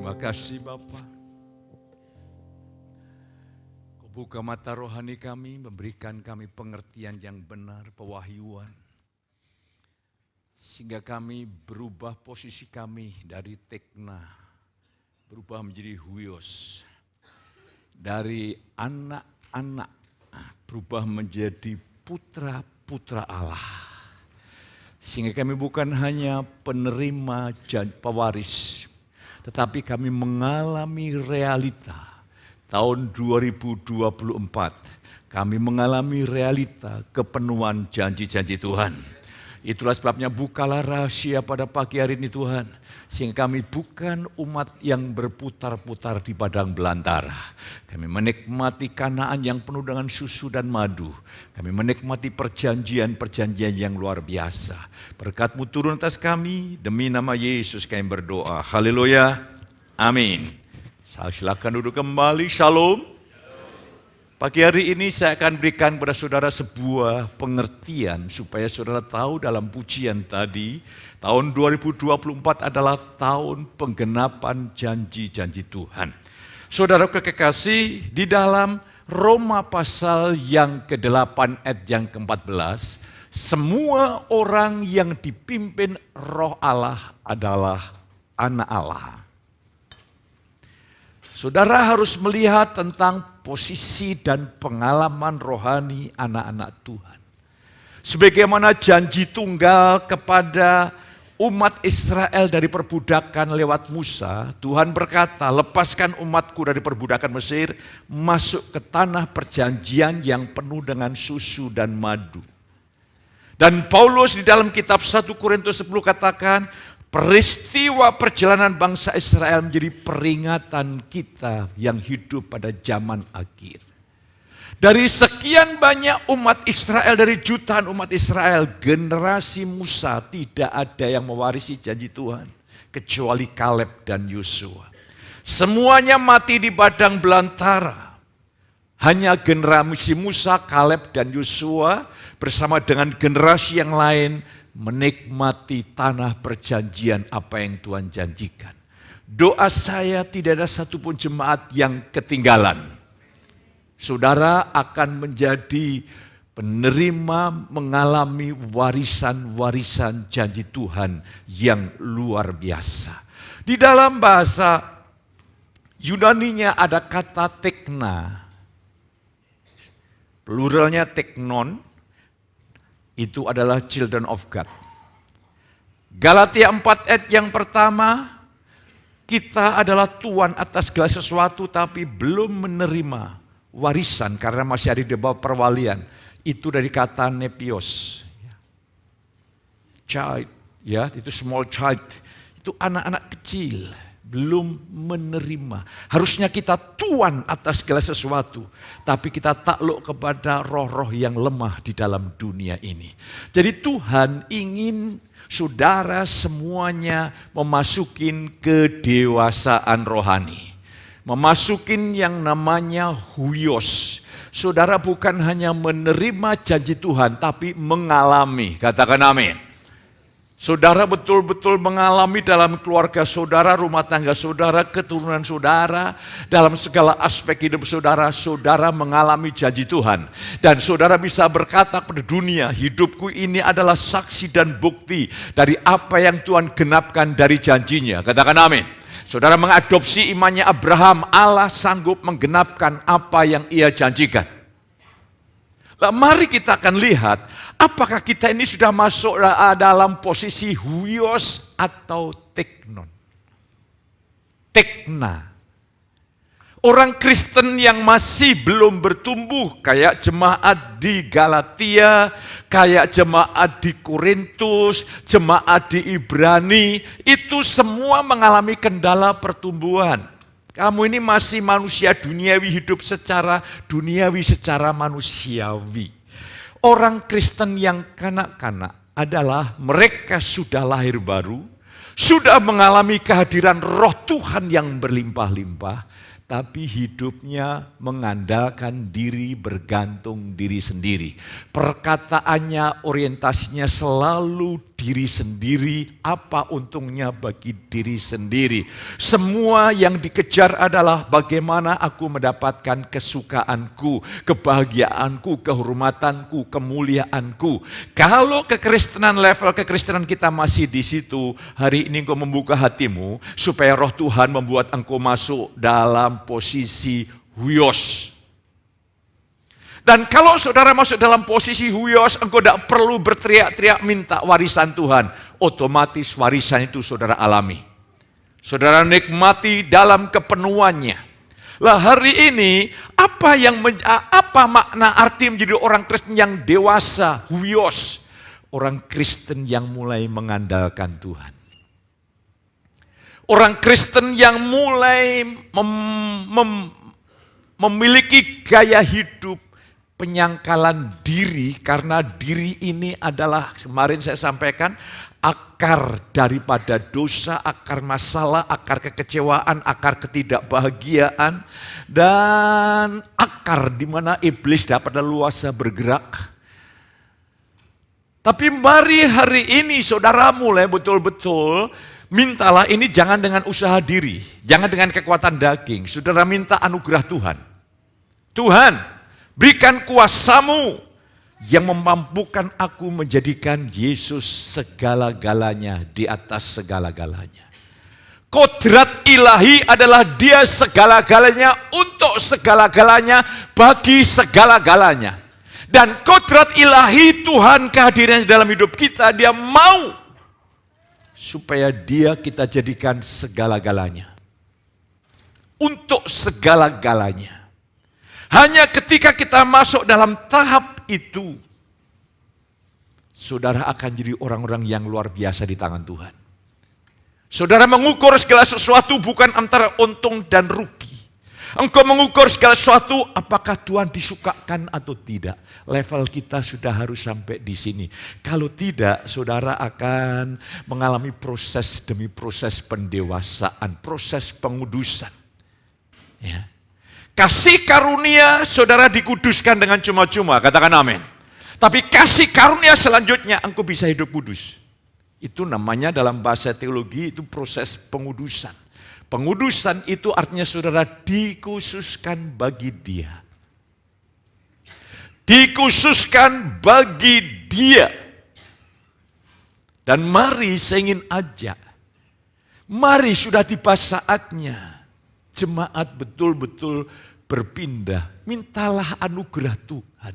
Terima kasih Bapa. Kau buka mata rohani kami, memberikan kami pengertian yang benar, pewahyuan. Sehingga kami berubah posisi kami dari tekna, berubah menjadi huios. Dari anak-anak, berubah menjadi putra-putra Allah. Sehingga kami bukan hanya penerima pewaris, tetapi kami mengalami realita. Tahun 2024 kami mengalami realita kepenuhan janji-janji Tuhan. Itulah sebabnya bukalah rahasia pada pagi hari ini Tuhan. Sehingga kami bukan umat yang berputar-putar di padang belantara. Kami menikmati Kanaan yang penuh dengan susu dan madu. Kami menikmati perjanjian-perjanjian yang luar biasa. Berkat-Mu turun atas kami, demi nama Yesus kami berdoa. Haleluya, amin. Silakan duduk kembali, shalom. Pagi hari ini saya akan berikan kepada saudara sebuah pengertian supaya saudara tahu dalam pujian tadi, tahun 2024 adalah tahun penggenapan janji-janji Tuhan. Saudara kekasih, di dalam Roma pasal yang ke-8 ayat yang ke-14, semua orang yang dipimpin Roh Allah adalah anak Allah. Saudara harus melihat tentang posisi dan pengalaman rohani anak-anak Tuhan. Sebagaimana janji tunggal kepada umat Israel dari perbudakan lewat Musa, Tuhan berkata, lepaskan umatku dari perbudakan Mesir, masuk ke tanah perjanjian yang penuh dengan susu dan madu. Dan Paulus di dalam kitab 1 Korintus 10 katakan, peristiwa perjalanan bangsa Israel menjadi peringatan kita yang hidup pada zaman akhir. Dari sekian banyak umat Israel, dari jutaan umat Israel, generasi Musa tidak ada yang mewarisi janji Tuhan. Kecuali Kaleb dan Yosua. Semuanya mati di padang belantara. Hanya generasi Musa, Kaleb dan Yosua bersama dengan generasi yang lain menikmati tanah perjanjian apa yang Tuhan janjikan. Doa saya tidak ada satupun jemaat yang ketinggalan. Saudara akan menjadi penerima mengalami warisan-warisan janji Tuhan yang luar biasa. Di dalam bahasa Yunaninya ada kata tekna. Pluralnya teknon. Itu adalah children of God. Galatia 4 ayat yang pertama, kita adalah tuan atas segala sesuatu tapi belum menerima warisan karena masih ada di bawah perwalian. Itu dari kata nepios. Child, ya, itu small child. Itu anak-anak kecil. Belum menerima. Harusnya kita tuan atas segala sesuatu. Tapi kita takluk kepada roh-roh yang lemah di dalam dunia ini. Jadi Tuhan ingin saudara semuanya memasukin kedewasaan rohani. Memasukin yang namanya huios. Saudara bukan hanya menerima janji Tuhan, tapi mengalami. Katakan amin. Saudara betul-betul mengalami dalam keluarga saudara, rumah tangga saudara, keturunan saudara, dalam segala aspek hidup saudara, saudara mengalami janji Tuhan. Dan saudara bisa berkata pada dunia, hidupku ini adalah saksi dan bukti dari apa yang Tuhan genapkan dari janjinya. Katakan amin. Saudara mengadopsi imannya Abraham, Allah sanggup menggenapkan apa yang ia janjikan. Nah, mari kita akan lihat apakah kita ini sudah masuk dalam posisi huios atau teknon. Tekna. Orang Kristen yang masih belum bertumbuh kayak jemaat di Galatia, kayak jemaat di Korintus, jemaat di Ibrani, itu semua mengalami kendala pertumbuhan. Kamu ini masih manusia duniawi, hidup secara duniawi, secara manusiawi. Orang Kristen yang kanak-kanak adalah mereka sudah lahir baru, sudah mengalami kehadiran roh Tuhan yang berlimpah-limpah, tapi hidupnya mengandalkan diri, bergantung diri sendiri. Perkataannya, orientasinya selalu diri sendiri, apa untungnya bagi diri sendiri. Semua yang dikejar adalah bagaimana aku mendapatkan kesukaanku, kebahagiaanku, kehormatanku, kemuliaanku. Kalau kekristenan, level kekristenan kita masih di situ, hari ini engkau membuka hatimu supaya roh Tuhan membuat engkau masuk dalam posisi huios. Dan kalau saudara masuk dalam posisi huios, engkau tidak perlu berteriak-teriak minta warisan Tuhan. Otomatis warisan itu saudara alami. Saudara nikmati dalam kepenuhannya. Lah hari ini, apa makna arti menjadi orang Kristen yang dewasa, huios? Orang Kristen yang mulai mengandalkan Tuhan. Orang Kristen yang mulai memiliki gaya hidup penyangkalan diri, karena diri ini adalah, kemarin saya sampaikan, akar daripada dosa, akar masalah, akar kekecewaan, akar ketidakbahagiaan, dan akar di mana iblis dapat leluasa bergerak. Tapi mari hari ini saudara mulai betul-betul mintalah ini, jangan dengan usaha diri, jangan dengan kekuatan daging. Saudara minta anugerah Tuhan. Tuhan, berikan kuasa-Mu yang memampukan aku menjadikan Yesus segala-galanya di atas segala-galanya. Kodrat ilahi adalah Dia segala-galanya untuk segala-galanya bagi segala-galanya. Dan kodrat ilahi Tuhan kehadirannya dalam hidup kita, Dia mau supaya Dia kita jadikan segala-galanya. Untuk segala-galanya. Hanya ketika kita masuk dalam tahap itu, saudara akan jadi orang-orang yang luar biasa di tangan Tuhan. Saudara mengukur segala sesuatu bukan antara untung dan rugi. Engkau mengukur segala sesuatu apakah Tuhan disukakan atau tidak. Level kita sudah harus sampai di sini. Kalau tidak, saudara akan mengalami proses demi proses pendewasaan, proses pengudusan. Ya. Kasih karunia saudara dikuduskan dengan cuma-cuma, katakan amin. Tapi kasih karunia selanjutnya engkau bisa hidup kudus. Itu namanya dalam bahasa teologi itu proses pengudusan. Pengudusan itu artinya saudara dikhususkan bagi Dia. Dikhususkan bagi Dia. Dan mari saya ingin ajak, mari sudah tiba saatnya jemaat betul-betul berpindah. Mintalah anugerah Tuhan.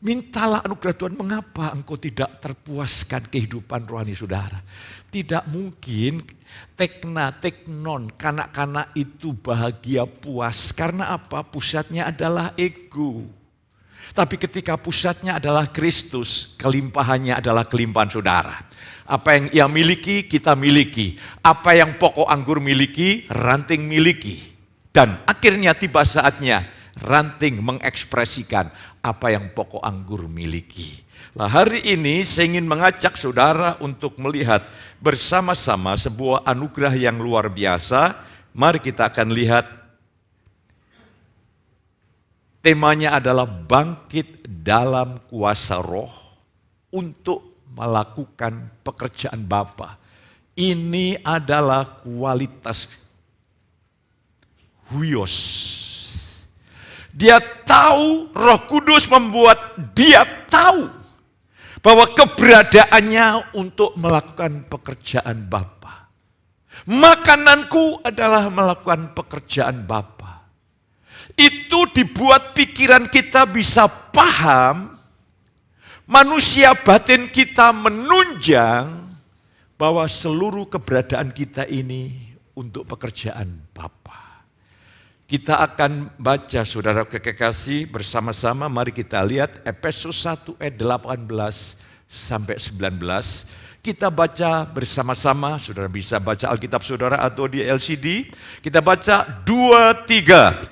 Mintalah anugerah Tuhan. Mengapa engkau tidak terpuaskan kehidupan rohani saudara? Tidak mungkin teknon, kanak-kanak itu bahagia puas. Karena apa? Pusatnya adalah ego. Tapi ketika pusatnya adalah Kristus, kelimpahannya adalah kelimpahan saudara. Apa yang ia miliki, kita miliki. Apa yang pokok anggur miliki, ranting miliki. Dan akhirnya tiba saatnya ranting mengekspresikan apa yang pokok anggur miliki. Nah, hari ini saya ingin mengajak saudara untuk melihat bersama-sama sebuah anugerah yang luar biasa. Mari kita akan lihat. Temanya adalah bangkit dalam kuasa roh untuk melakukan pekerjaan Bapa. Ini adalah kualitas huios. Dia tahu, Roh Kudus membuat dia tahu bahwa keberadaannya untuk melakukan pekerjaan Bapa. Makananku adalah melakukan pekerjaan Bapa. Itu dibuat pikiran kita bisa paham, manusia batin kita menunjang bahwa seluruh keberadaan kita ini untuk pekerjaan Bapa. Kita akan baca saudara kekasih bersama-sama, mari kita lihat Efesus 1 ayat 18 sampai 19. Kita baca bersama-sama, saudara bisa baca Alkitab saudara atau di LCD. Kita baca 2, 3.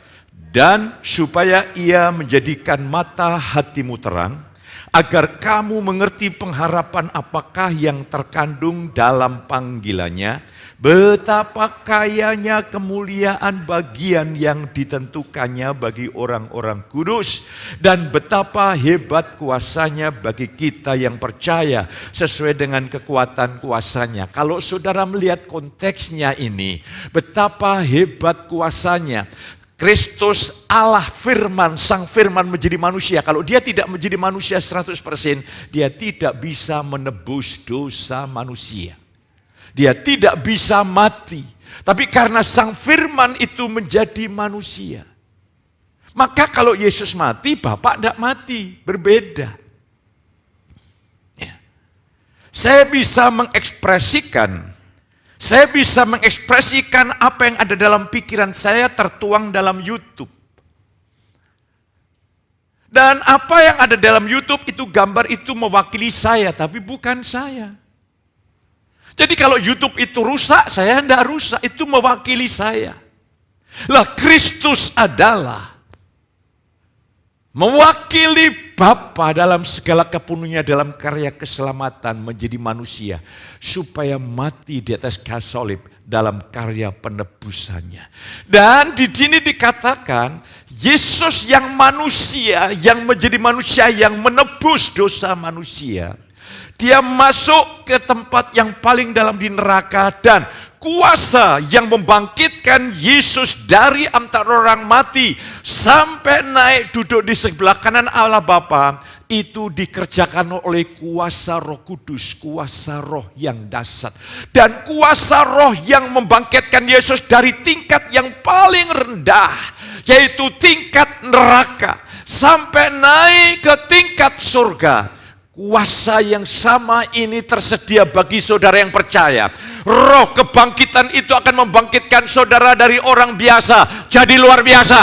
Dan supaya ia menjadikan mata hatimu terang, agar kamu mengerti pengharapan apakah yang terkandung dalam panggilannya, betapa kayanya kemuliaan bagian yang ditentukannya bagi orang-orang kudus, dan betapa hebat kuasanya bagi kita yang percaya sesuai dengan kekuatan kuasanya. Kalau saudara melihat konteksnya ini, betapa hebat kuasanya. Kristus Allah firman, sang firman menjadi manusia. Kalau dia tidak menjadi manusia 100%, dia tidak bisa menebus dosa manusia. Dia tidak bisa mati. Tapi karena sang firman itu menjadi manusia. Maka kalau Yesus mati, Bapa tidak mati. Berbeda. Ya. Saya bisa mengekspresikan apa yang ada dalam pikiran saya tertuang dalam YouTube. Dan apa yang ada dalam YouTube itu, gambar itu mewakili saya, tapi bukan saya. Jadi kalau YouTube itu rusak, saya tidak rusak, itu mewakili saya. Lah Kristus adalah mewakili Bapa dalam segala kepenuhnya dalam karya keselamatan menjadi manusia, supaya mati di atas kayu salib dalam karya penebusannya. Dan di sini dikatakan Yesus yang manusia, yang menjadi manusia, yang menebus dosa manusia. Dia masuk ke tempat yang paling dalam di neraka, dan kuasa yang membangkitkan Yesus dari antara orang mati sampai naik duduk di sebelah kanan Allah Bapa, itu dikerjakan oleh kuasa Roh Kudus, kuasa roh yang dahsyat. Dan kuasa roh yang membangkitkan Yesus dari tingkat yang paling rendah, yaitu tingkat neraka, sampai naik ke tingkat surga. Kuasa yang sama ini tersedia bagi saudara yang percaya. Roh kebangkitan itu akan membangkitkan saudara dari orang biasa jadi luar biasa.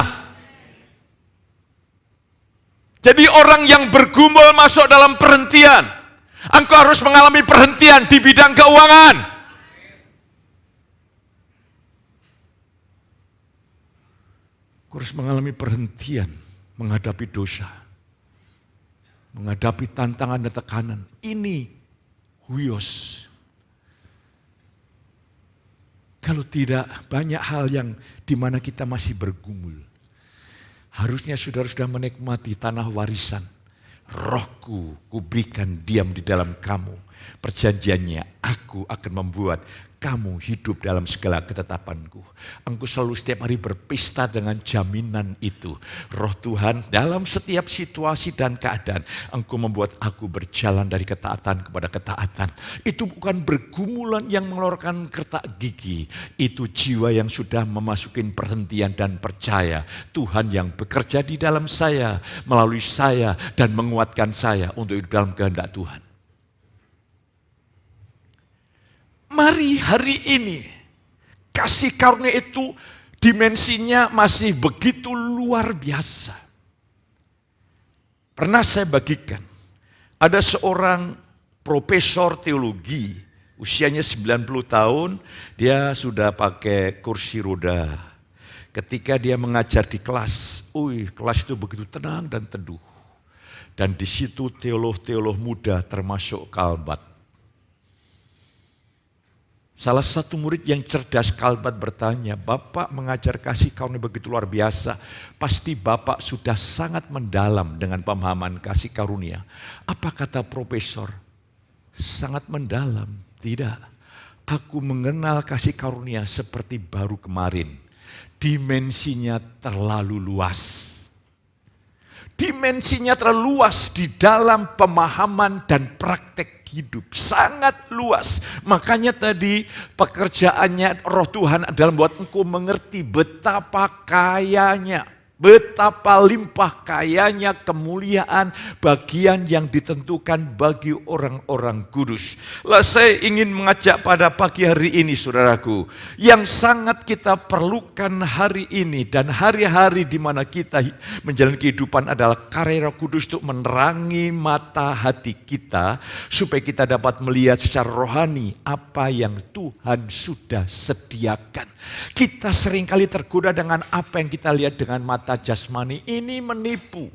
Jadi orang yang bergumul masuk dalam perhentian. Engkau harus mengalami perhentian di bidang keuangan. Engkau harus mengalami perhentian menghadapi dosa. Menghadapi tantangan dan tekanan. Ini huios. Kalau tidak, banyak hal yang dimana kita masih bergumul. Harusnya saudara sudah menikmati tanah warisan. Rohku kuberikan diam di dalam kamu. Perjanjiannya, aku akan membuat kamu hidup dalam segala ketetapanku. Engkau selalu setiap hari berpesta dengan jaminan itu. Roh Tuhan dalam setiap situasi dan keadaan, engkau membuat aku berjalan dari ketaatan kepada ketaatan. Itu bukan bergumulan yang mengeluarkan kertak gigi. Itu jiwa yang sudah memasukin perhentian dan percaya. Tuhan yang bekerja di dalam saya, melalui saya, dan menguatkan saya untuk hidup dalam kehendak Tuhan. Mari hari ini, kasih karunia itu dimensinya masih begitu luar biasa. Pernah saya bagikan, ada seorang profesor teologi, usianya 90 tahun, dia sudah pakai kursi roda. Ketika dia mengajar di kelas, kelas itu begitu tenang dan teduh. Dan di situ teolog-teolog muda termasuk Kalbat. Salah satu murid yang cerdas Kalbat bertanya, Bapak mengajar kasih karunia begitu luar biasa. Pasti Bapak sudah sangat mendalam dengan pemahaman kasih karunia. Apa kata profesor? Sangat mendalam. Tidak. Aku mengenal kasih karunia seperti baru kemarin. Dimensinya terlalu luas. Dimensinya terlalu luas di dalam pemahaman dan praktek hidup, sangat luas. Makanya tadi pekerjaannya Roh Tuhan adalah membuat engkau mengerti betapa kayanya, betapa limpah kayanya kemuliaan bagian yang ditentukan bagi orang-orang kudus. Lah saya ingin mengajak pada pagi hari ini saudaraku, yang sangat kita perlukan hari ini dan hari-hari di mana kita menjalani kehidupan adalah karya Roh Kudus untuk menerangi mata hati kita supaya kita dapat melihat secara rohani apa yang Tuhan sudah sediakan. Kita seringkali tergoda dengan apa yang kita lihat dengan mata jasmani, ini menipu.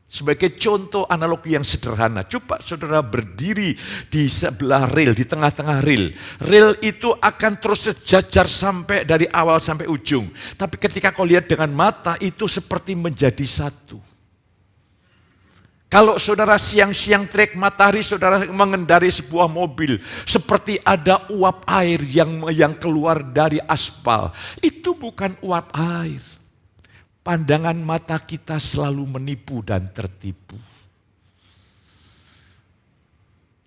Sebagai contoh analogi yang sederhana, coba saudara berdiri di sebelah rel, di tengah-tengah rel. Rel itu akan terus sejajar sampai dari awal sampai ujung. Tapi ketika kau lihat dengan mata, itu seperti menjadi satu. Kalau saudara siang-siang terik matahari, saudara mengendarai sebuah mobil, seperti ada uap air yang keluar dari aspal. Itu bukan uap air. Pandangan mata kita selalu menipu dan tertipu.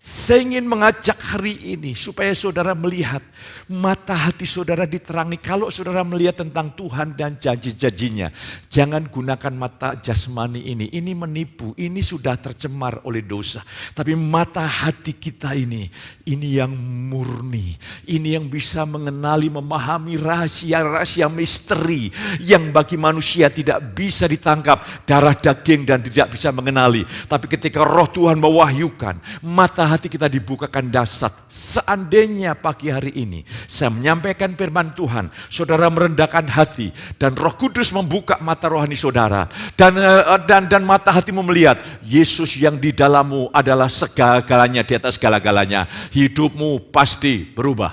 Saya ingin mengajak hari ini supaya saudara melihat mata hati saudara diterangi. Kalau saudara melihat tentang Tuhan dan janji-janjinya, jangan gunakan mata jasmani ini. Ini menipu, ini sudah tercemar oleh dosa. Tapi mata hati kita ini yang murni. Ini yang bisa mengenali, memahami rahasia-rahasia misteri yang bagi manusia tidak bisa ditangkap, darah daging dan tidak bisa mengenali. Tapi ketika Roh Tuhan mewahyukan, mata hati kita dibukakan dasar. Seandainya pagi hari ini saya menyampaikan firman Tuhan, saudara merendahkan hati dan Roh Kudus membuka mata rohani saudara dan mata hatimu melihat Yesus yang di dalammu adalah segala-galanya, di atas segala-galanya. Hidupmu pasti berubah.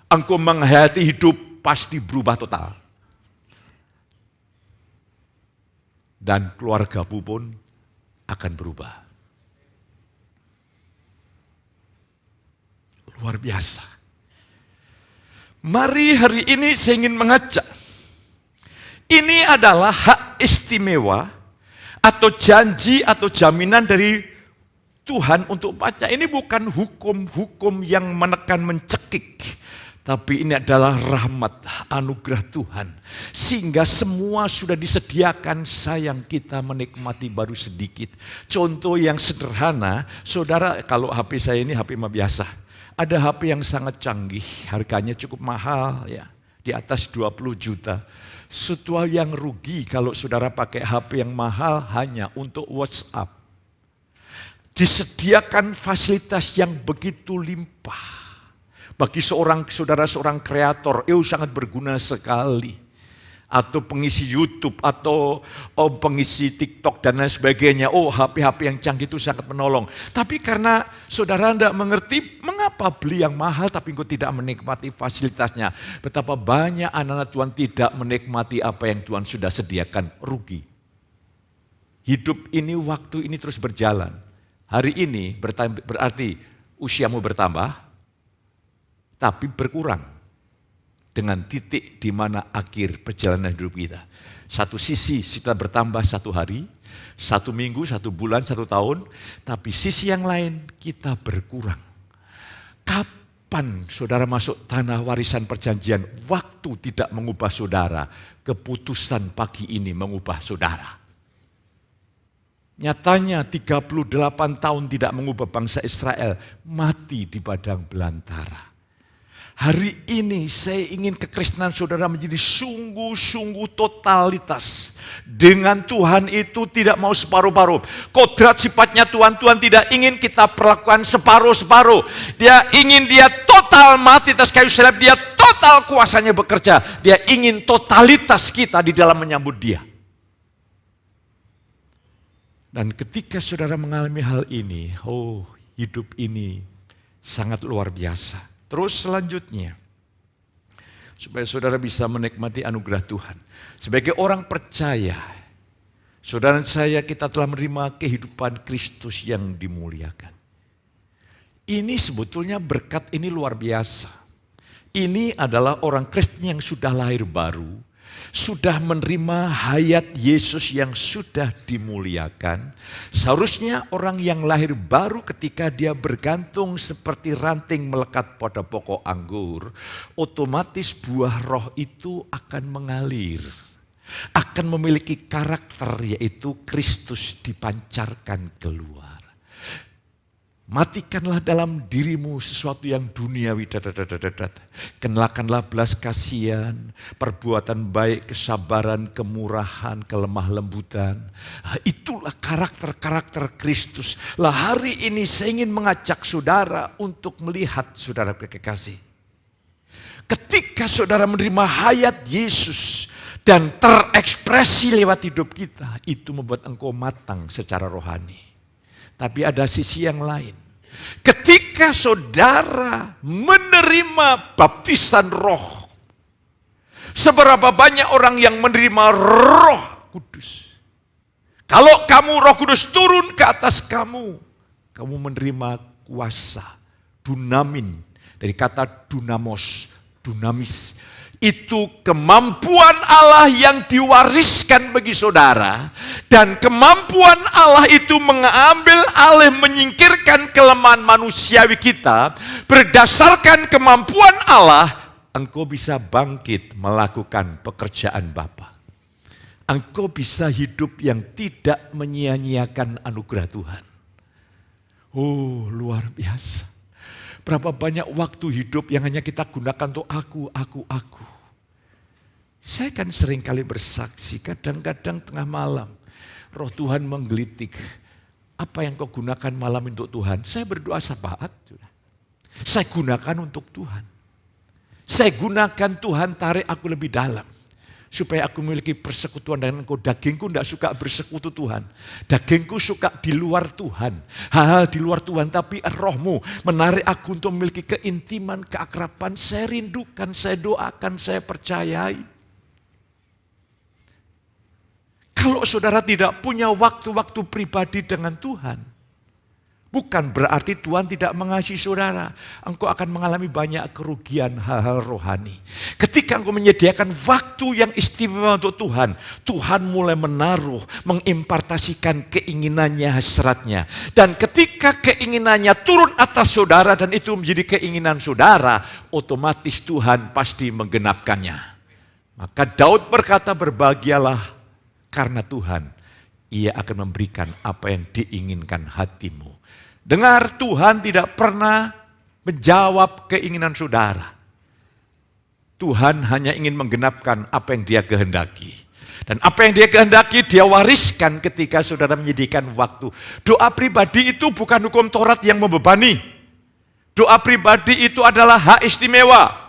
Engkau menghayati hidup pasti berubah total. Dan keluargamu pun akan berubah. Luar biasa. Mari hari ini saya ingin mengajak. Ini adalah hak istimewa atau janji atau jaminan dari Tuhan untuk umatnya. Ini bukan hukum-hukum yang menekan mencekik. Tapi ini adalah rahmat, anugerah Tuhan. Sehingga semua sudah disediakan, sayang kita menikmati baru sedikit. Contoh yang sederhana, saudara, kalau HP saya ini HP biasa. Ada HP yang sangat canggih, harganya cukup mahal ya, di atas 20 juta. Sesuatu yang rugi kalau saudara pakai HP yang mahal hanya untuk WhatsApp. Disediakan fasilitas yang begitu limpah. Bagi seorang kreator, sangat berguna sekali. Atau pengisi YouTube, atau pengisi TikTok dan lain sebagainya. HP-HP yang canggih itu sangat menolong. Tapi karena saudara tidak mengerti, mengapa beli yang mahal tapi engkau tidak menikmati fasilitasnya. Betapa banyak anak-anak Tuhan tidak menikmati apa yang Tuhan sudah sediakan, rugi. Hidup ini, waktu ini terus berjalan. Hari ini berarti usiamu bertambah, tapi berkurang. Dengan titik di mana akhir perjalanan hidup kita. Satu sisi kita bertambah 1 hari, 1 minggu, 1 bulan, 1 tahun. Tapi sisi yang lain kita berkurang. Kapan saudara masuk tanah warisan perjanjian? Waktu tidak mengubah saudara. Keputusan pagi ini mengubah saudara. Nyatanya 38 tahun tidak mengubah bangsa Israel. Mati di padang belantara. Hari ini saya ingin kekristenan saudara menjadi sungguh-sungguh totalitas. Dengan Tuhan itu tidak mau separuh-paruh. Kodrat sifatnya Tuhan tidak ingin kita perlakukan separuh-separuh. Dia ingin dia total mati atas kayu salib. Dia total kuasanya bekerja. Dia ingin totalitas kita di dalam menyambut dia. Dan ketika saudara mengalami hal ini, hidup ini sangat luar biasa. Terus selanjutnya, supaya saudara bisa menikmati anugerah Tuhan. Sebagai orang percaya, saudara dan saya kita telah menerima kehidupan Kristus yang dimuliakan. Ini sebetulnya berkat ini luar biasa. Ini adalah orang Kristen yang sudah lahir baru, sudah menerima hayat Yesus yang sudah dimuliakan. Seharusnya orang yang lahir baru ketika dia bergantung seperti ranting melekat pada pokok anggur, otomatis buah roh itu akan mengalir. Akan memiliki karakter yaitu Kristus dipancarkan keluar. Matikanlah dalam dirimu sesuatu yang duniawi. Kenalkanlah belas kasihan, perbuatan baik, kesabaran, kemurahan, kelemah lembutan. Itulah karakter-karakter Kristus. Hari ini saya ingin mengajak saudara untuk melihat saudara kekasih. Ketika saudara menerima hayat Yesus dan terekspresi lewat hidup kita, itu membuat engkau matang secara rohani. Tapi ada sisi yang lain. Ketika saudara menerima baptisan roh, seberapa banyak orang yang menerima Roh Kudus? Kalau kamu Roh Kudus turun ke atas kamu menerima kuasa, dunamin, dari kata dunamos, dunamis. Itu kemampuan Allah yang diwariskan bagi saudara. Dan kemampuan Allah itu mengambil alih, menyingkirkan kelemahan manusiawi kita. Berdasarkan kemampuan Allah, engkau bisa bangkit melakukan pekerjaan Bapa. Engkau bisa hidup yang tidak menyia-nyiakan anugerah Tuhan. Oh, luar biasa. Berapa banyak waktu hidup yang hanya kita gunakan untuk aku. Saya kan sering kali bersaksi, kadang-kadang tengah malam, Roh Tuhan menggelitik. Apa yang kau gunakan malam untuk Tuhan? Saya berdoa syafaat. Saya gunakan untuk Tuhan. Saya gunakan Tuhan tarik aku lebih dalam. Supaya aku memiliki persekutuan dengan engkau. Dagingku tidak suka bersekutu Tuhan. Dagingku suka di luar Tuhan. Hal-hal di luar Tuhan. Tapi rohmu menarik aku untuk memiliki keintiman, keakraban. Saya rindukan, saya doakan, saya percayai. Kalau saudara tidak punya waktu-waktu pribadi dengan Tuhan, bukan berarti Tuhan tidak mengasihi saudara. Engkau akan mengalami banyak kerugian hal-hal rohani. Ketika engkau menyediakan waktu yang istimewa untuk Tuhan, Tuhan mulai menaruh, mengimpartasikan keinginannya, hasratnya. Dan ketika keinginannya turun atas saudara dan itu menjadi keinginan saudara, otomatis Tuhan pasti menggenapkannya. Maka Daud berkata, berbahagialah karena Tuhan, Ia akan memberikan apa yang diinginkan hatimu. Dengar, Tuhan tidak pernah menjawab keinginan saudara. Tuhan hanya ingin menggenapkan apa yang Dia kehendaki. Dan apa yang Dia kehendaki, Dia wariskan ketika saudara menyediakan waktu. Doa pribadi itu bukan hukum Taurat yang membebani. Doa pribadi itu adalah hak istimewa.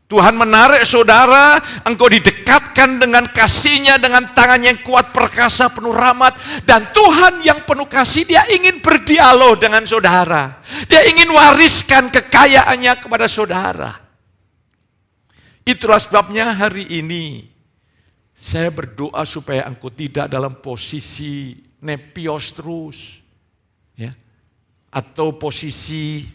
Tuhan menarik saudara, engkau didekatkan dengan kasih-Nya, dengan tangan yang kuat, perkasa, penuh rahmat. Dan Tuhan yang penuh kasih, Dia ingin berdialog dengan saudara. Dia ingin wariskan kekayaannya kepada saudara. Itulah sebabnya hari ini saya berdoa supaya engkau tidak dalam posisi nepios terus. Ya, atau posisi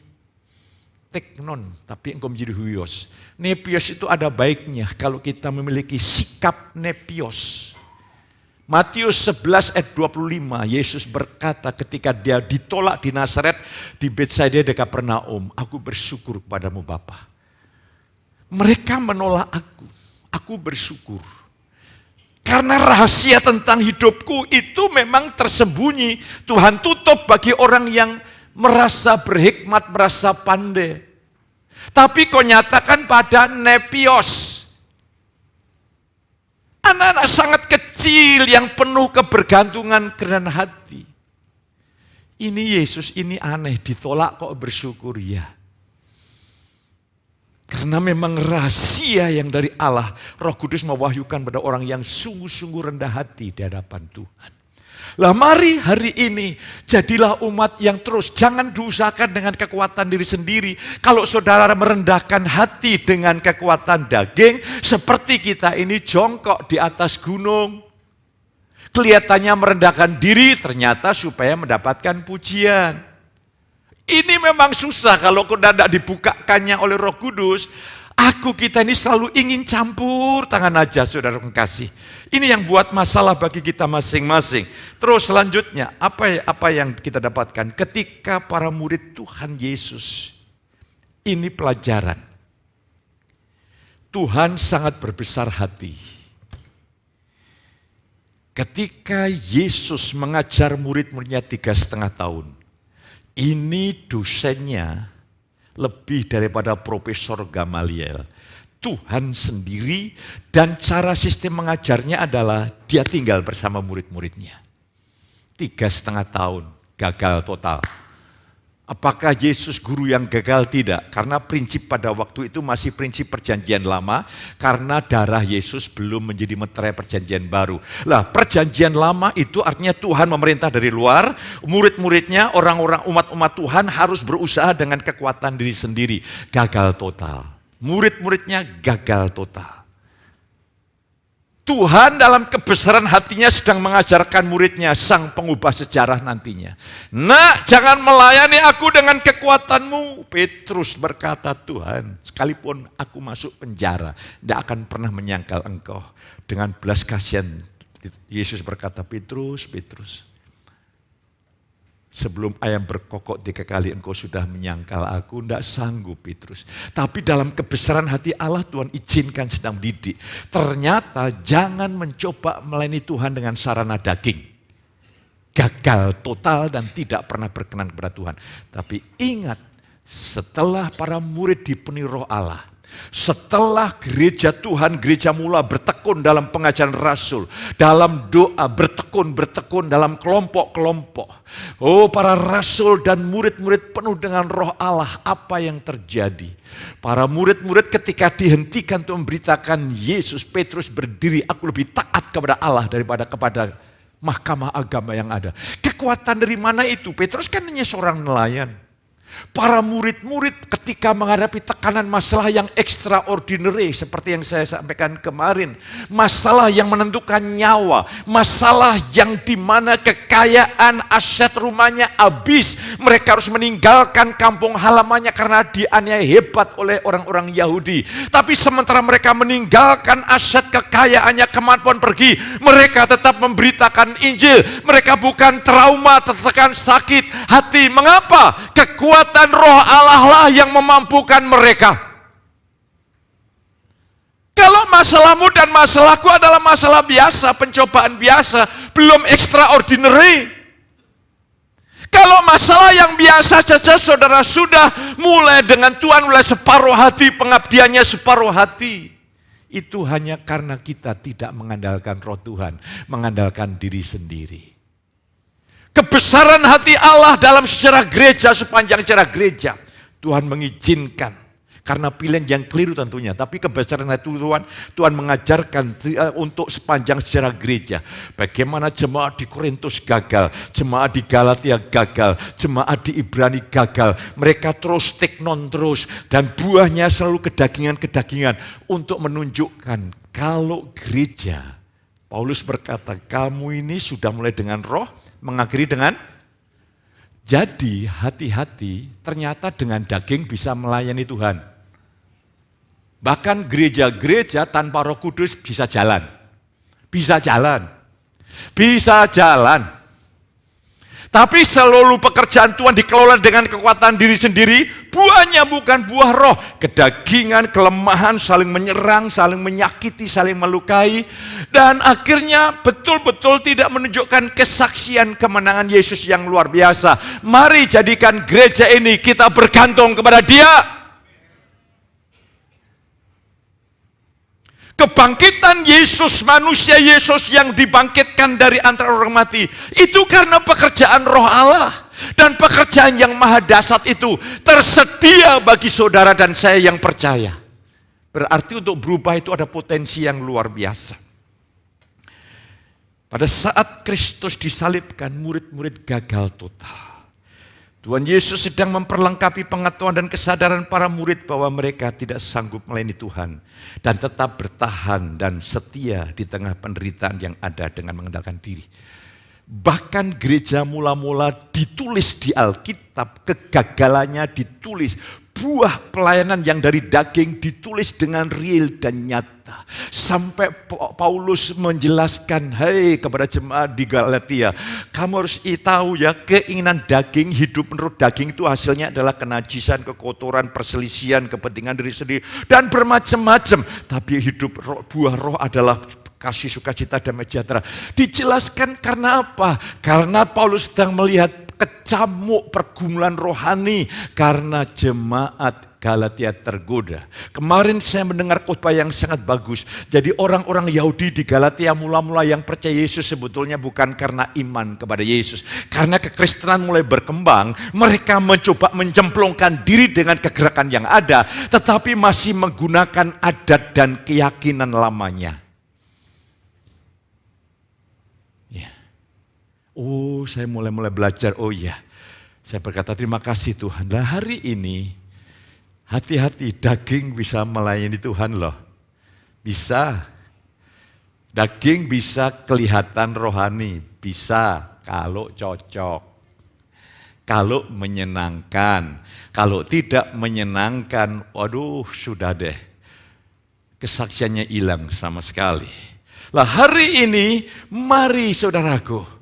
teknon, tapi engkau menjadi huios. Nepios itu ada baiknya kalau kita memiliki sikap nepios. Matius 11 ayat 25, Yesus berkata ketika Dia ditolak di Nazaret, di Betsaida di Kapernaum, aku bersyukur kepadamu Bapa. Mereka menolak aku bersyukur. Karena rahasia tentang hidupku itu memang tersembunyi. Tuhan tutup bagi orang yang merasa berhikmat, merasa pandai. Tapi kau nyatakan pada nepios. Anak-anak sangat kecil yang penuh kebergantungan kerendahan hati. Ini Yesus, ini aneh, ditolak kok bersyukur ya. Karena memang rahasia yang dari Allah, Roh Kudus mewahyukan pada orang yang sungguh-sungguh rendah hati di hadapan Tuhan. Lah mari hari ini jadilah umat yang terus, jangan diusahakan dengan kekuatan diri sendiri. Kalau saudara merendahkan hati dengan kekuatan daging, seperti kita ini jongkok di atas gunung. Kelihatannya merendahkan diri, ternyata supaya mendapatkan pujian. Ini memang susah kalau tidak dibukakannya oleh Roh Kudus. Kita ini selalu ingin campur tangan aja, saudara kekasih. Ini yang buat masalah bagi kita masing-masing. Terus selanjutnya, apa yang kita dapatkan ketika para murid Tuhan Yesus. Ini pelajaran. Tuhan sangat berbesar hati. Ketika Yesus mengajar murid-muridnya 3,5 tahun. Ini dosennya lebih daripada Profesor Gamaliel. Tuhan sendiri, dan cara sistem mengajarnya adalah Dia tinggal bersama murid-muridnya. 3,5 tahun, gagal total. Apakah Yesus guru yang gagal? Tidak. Karena prinsip pada waktu itu masih prinsip perjanjian lama. Karena darah Yesus belum menjadi meterai perjanjian baru. Lah, perjanjian lama itu artinya Tuhan memerintah dari luar. Murid-muridnya, orang-orang umat-umat Tuhan harus berusaha dengan kekuatan diri sendiri. Gagal total. Murid-muridnya gagal total. Tuhan dalam kebesaran hatinya sedang mengajarkan muridnya, sang pengubah sejarah nantinya. Nak, jangan melayani aku dengan kekuatanmu. Petrus berkata, Tuhan, sekalipun aku masuk penjara, tidak akan pernah menyangkal engkau. Dengan belas kasihan, Yesus berkata, Petrus, sebelum ayam berkokok 3 kali engkau sudah menyangkal aku, tidak sanggup Petrus. Tapi dalam kebesaran hati Allah Tuhan izinkan sedang mendidik. Ternyata jangan mencoba melayani Tuhan dengan sarana daging. Gagal total dan tidak pernah berkenan kepada Tuhan. Tapi ingat, setelah para murid dipenuhi Roh Allah, setelah gereja Tuhan, gereja mula bertekun dalam pengajaran Rasul, dalam doa, bertekun dalam kelompok-kelompok. Oh, para rasul dan murid-murid penuh dengan Roh Allah, apa yang terjadi? Para murid-murid ketika dihentikan untuk memberitakan Yesus, Petrus berdiri, aku lebih taat kepada Allah daripada kepada mahkamah agama yang ada. Kekuatan dari mana itu? Petrus kan hanya seorang nelayan. Para murid-murid ketika menghadapi tekanan masalah yang extraordinary seperti yang saya sampaikan kemarin, masalah yang menentukan nyawa, masalah yang dimana kekayaan aset rumahnya habis, mereka harus meninggalkan kampung halamannya karena dianiaya hebat oleh orang-orang Yahudi. Tapi sementara mereka meninggalkan aset kekayaannya kemanapun pergi, mereka tetap memberitakan Injil. Mereka bukan trauma, tertekan sakit hati. Mengapa? Kekuatan Roh Allah lah yang memampukan mereka. Kalau masalahmu dan masalahku adalah masalah biasa, pencobaan biasa, belum extraordinary. Kalau masalah yang biasa saja saudara sudah mulai dengan Tuhan, mulai separuh hati, pengabdiannya separuh hati. Itu hanya karena kita tidak mengandalkan Roh Tuhan, mengandalkan diri sendiri. Kebesaran hati Allah dalam sejarah gereja, sepanjang sejarah gereja, Tuhan mengizinkan. Karena pilihan yang keliru tentunya, tapi kebesaran hati Tuhan mengajarkan untuk sepanjang sejarah gereja. Bagaimana jemaat di Korintus gagal, jemaat di Galatia gagal, jemaat di Ibrani gagal. Mereka terus teknon terus, dan buahnya selalu kedagingan-kedagingan untuk menunjukkan kalau gereja, Paulus berkata, kamu ini sudah mulai dengan roh, mengakhiri dengan, jadi hati-hati, ternyata dengan daging bisa melayani Tuhan. Bahkan gereja-gereja tanpa Roh Kudus bisa jalan. Bisa jalan. Tapi seluruh pekerjaan Tuhan dikelola dengan kekuatan diri sendiri, buahnya bukan buah roh. Kedagingan, kelemahan, saling menyerang, saling menyakiti, saling melukai. Dan akhirnya betul-betul tidak menunjukkan kesaksian kemenangan Yesus yang luar biasa. Mari jadikan gereja ini kita bergantung kepada Dia. Kebangkitan Yesus, manusia Yesus yang dibangkitkan dari antara orang mati, itu karena pekerjaan Roh Allah. Dan pekerjaan yang maha dahsyat itu tersedia bagi saudara dan saya yang percaya. Berarti untuk berubah itu ada potensi yang luar biasa. Pada saat Kristus disalibkan, murid-murid gagal total. Tuhan Yesus sedang memperlengkapi pengetahuan dan kesadaran para murid bahwa mereka tidak sanggup melayani Tuhan dan tetap bertahan dan setia di tengah penderitaan yang ada dengan mengandalkan diri. Bahkan gereja mula-mula ditulis di Alkitab, kegagalannya ditulis, buah pelayanan yang dari daging ditulis dengan real dan nyata. Sampai Paulus menjelaskan, hei kepada jemaat di Galatia, kamu harus tahu ya, keinginan daging, hidup menurut daging itu hasilnya adalah kenajisan, kekotoran, perselisihan, kepentingan diri sendiri, dan bermacam-macam. Tapi hidup buah roh adalah kasih, sukacita, damai sejahtera. Dijelaskan karena apa? Karena Paulus sedang melihat kecamuk pergumulan rohani karena jemaat Galatia tergoda. Kemarin saya mendengar khotbah yang sangat bagus. Jadi orang-orang Yahudi di Galatia mula-mula yang percaya Yesus sebetulnya bukan karena iman kepada Yesus. Karena kekristenan mulai berkembang, mereka mencoba mencemplungkan diri dengan kegerakan yang ada, tetapi masih menggunakan adat dan keyakinan lamanya. Ya. Oh, saya mulai belajar. Oh ya, saya berkata terima kasih Tuhan. Nah hari ini, hati-hati, daging bisa melayani Tuhan loh. Bisa. Daging bisa kelihatan rohani. Bisa kalau cocok. Kalau menyenangkan. Kalau tidak menyenangkan, waduh sudah deh. Kesaksiannya hilang sama sekali. Lah hari ini, mari saudaraku.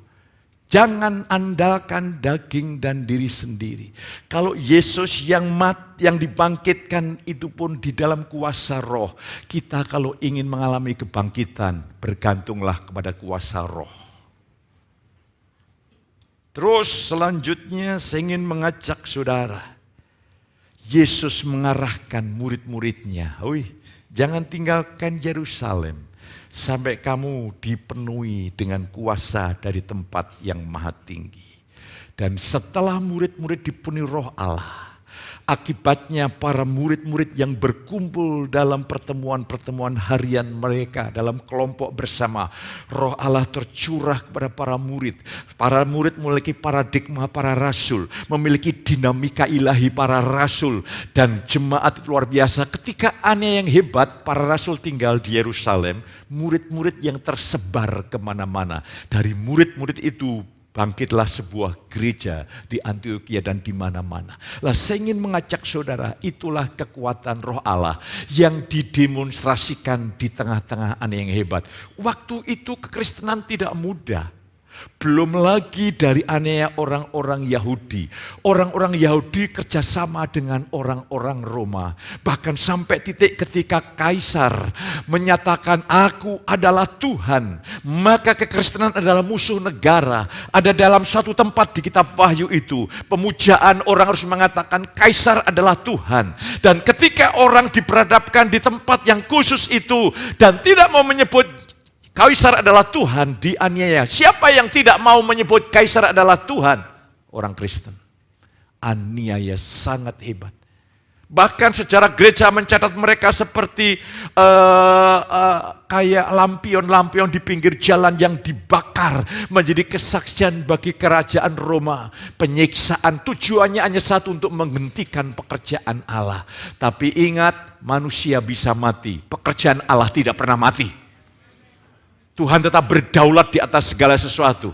Jangan andalkan daging dan diri sendiri. Kalau Yesus yang dibangkitkan itu pun di dalam kuasa roh. Kita kalau ingin mengalami kebangkitan, bergantunglah kepada kuasa roh. Terus selanjutnya saya ingin mengajak saudara. Yesus mengarahkan murid-muridnya. Jangan tinggalkan Yerusalem. Sampai kamu dipenuhi dengan kuasa dari tempat yang maha tinggi. Dan setelah murid-murid dipenuhi roh Allah, akibatnya para murid-murid yang berkumpul dalam pertemuan-pertemuan harian mereka, dalam kelompok bersama, roh Allah tercurah kepada para murid. Para murid memiliki paradigma para rasul, memiliki dinamika ilahi para rasul. Dan jemaat itu luar biasa, ketika aneh yang hebat, para rasul tinggal di Yerusalem, murid-murid yang tersebar kemana-mana. Dari murid-murid itu bangkitlah sebuah gereja di Antioquia dan di mana-mana. Lah saya ingin mengajak saudara, itulah kekuatan roh Allah yang didemonstrasikan di tengah-tengah aneh yang hebat. Waktu itu kekristenan tidak mudah. Belum lagi dari aniaya orang-orang Yahudi. Orang-orang Yahudi kerjasama dengan orang-orang Roma. Bahkan sampai titik ketika Kaisar menyatakan aku adalah Tuhan. Maka kekristenan adalah musuh negara. Ada dalam satu tempat di kitab Wahyu itu. Pemujaan orang harus mengatakan Kaisar adalah Tuhan. Dan ketika orang diperhadapkan di tempat yang khusus itu. Dan tidak mau menyebut Kaisar adalah Tuhan, dianiaya. Siapa yang tidak mau menyebut Kaisar adalah Tuhan? Orang Kristen. Aniaya sangat hebat. Bahkan sejarah gereja mencatat mereka seperti kayak lampion-lampion di pinggir jalan yang dibakar. Menjadi kesaksian bagi kerajaan Roma. Penyiksaan tujuannya hanya satu, untuk menghentikan pekerjaan Allah. Tapi ingat, manusia bisa mati. Pekerjaan Allah tidak pernah mati. Tuhan tetap berdaulat di atas segala sesuatu.